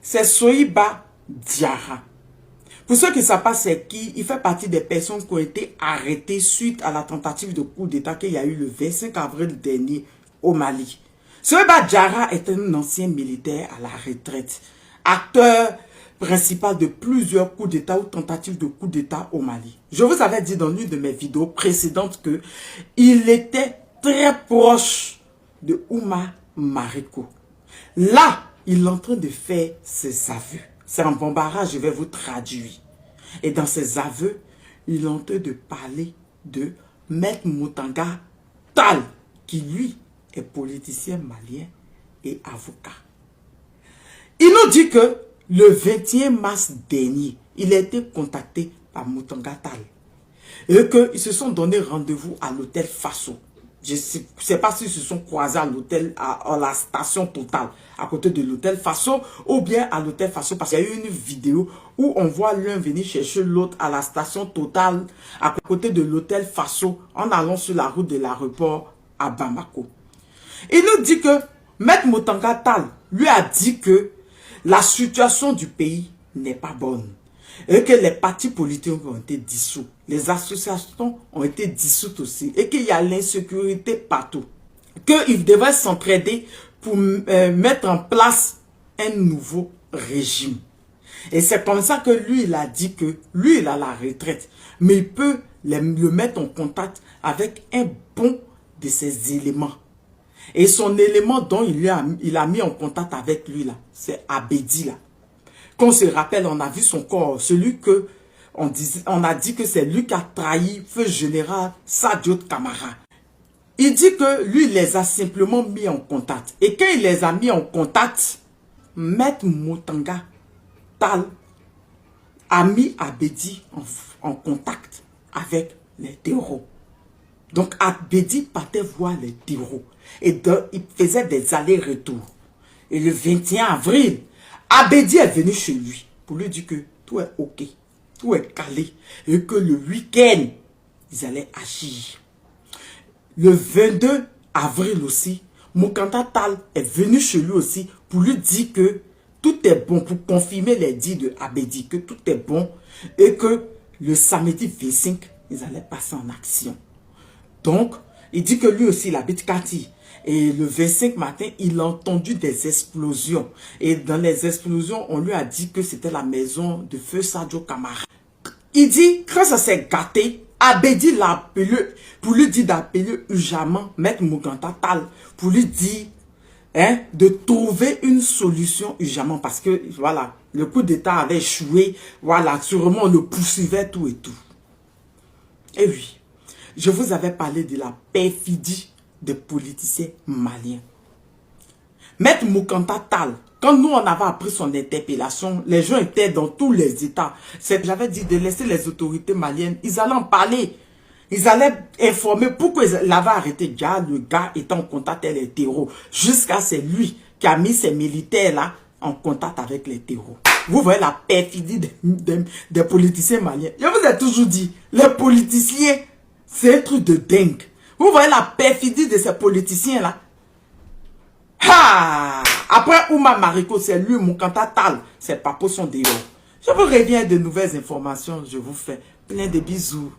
c'est Soyiba Diarra. Pour ceux qui ne savent pas c'est qui, il fait partie des personnes qui ont été arrêtées suite à la tentative de coup d'État qu'il y a eu le 25 avril dernier au Mali. Soyiba Diarra est un ancien militaire à la retraite, acteur principal de plusieurs coups d'État ou tentatives de coup d'État au Mali. Je vous avais dit dans une de mes vidéos précédentes que il était très proche de Ouma Mariko. Là, il est en train de faire ses aveux. C'est en Bambara, je vais vous traduire. Et dans ses aveux, il est en train de parler de Maître Moutanga Tall, qui lui est politicien malien et avocat. Il nous dit que le 21 mars dernier, il a été contacté par Moutanga Tall et qu'ils se sont donné rendez-vous à l'hôtel Faso. Je ne sais pas s'ils se sont croisés à l'hôtel, à la station Total, à côté de l'hôtel Faso, ou bien à l'hôtel Faso, parce qu'il y a eu une vidéo où on voit l'un venir chercher l'autre à la station Total, à côté de l'hôtel Faso, en allant sur la route de l'aéroport à Bamako. Il nous dit que Maître Moutanga Tall lui a dit que la situation du pays n'est pas bonne et que les partis politiques ont été dissous, les associations ont été dissoutes aussi et qu'il y a l'insécurité partout, qu'il devrait s'entraider pour mettre en place un nouveau régime. Et c'est comme ça que lui, il a dit que lui, il a la retraite, mais il peut le mettre en contact avec un bon de ses éléments. Et son élément dont il a mis en contact avec lui, là, c'est Abedi, là. Qu'on se rappelle, on a vu son corps, celui que on a dit que c'est lui qui a trahi feu général Sadio Kamara. Il dit que lui, il les a simplement mis en contact. Et quand il les a mis en contact, Maître Moutanga Tall a mis Abedi en contact avec les terreaux. Donc Abedi partait voir les terreaux. Et il faisait des allers-retours. Et le 21 avril, Abedi est venu chez lui pour lui dire que tout est ok, tout est calé. Et que le week-end, ils allaient agir. Le 22 avril aussi, Moutanga Tall est venu chez lui aussi pour lui dire que tout est bon, pour confirmer les dits de Abedi, que tout est bon. Et que le samedi 25, ils allaient passer en action. Donc, il dit que lui aussi, il habite Kati. Et le 25 matin, il a entendu des explosions. Et dans les explosions, on lui a dit que c'était la maison de feu Sadio Kamara. Il dit, quand ça s'est gâté, Abedi l'a appelé pour lui dire d'appeler urgemment Maître Moutanga Tall pour lui dire de trouver une solution urgemment. Parce que, voilà, le coup d'État avait échoué. Voilà, sûrement on le poursuivait tout et tout. Et oui. Je vous avais parlé de la perfidie des politiciens maliens. Maître Moutanga Tall, quand nous on avait appris son interpellation, les gens étaient dans tous les états. J'avais dit de laisser les autorités maliennes, ils allaient en parler. Ils allaient informer pourquoi ils l'avaient arrêté. Le gars était en contact avec les terreaux. Jusqu'à c'est lui qui a mis ses militaires là en contact avec les terreaux. Vous voyez la perfidie des politiciens maliens. Je vous ai toujours dit, les politiciens, c'est un truc de dingue. Vous voyez la perfidie de ces politiciens-là. Ah! Après Ouma Mariko, c'est lui, Moutanga Tall. Ses papos sont dehors. Je vous reviens de nouvelles informations. Je vous fais plein de bisous.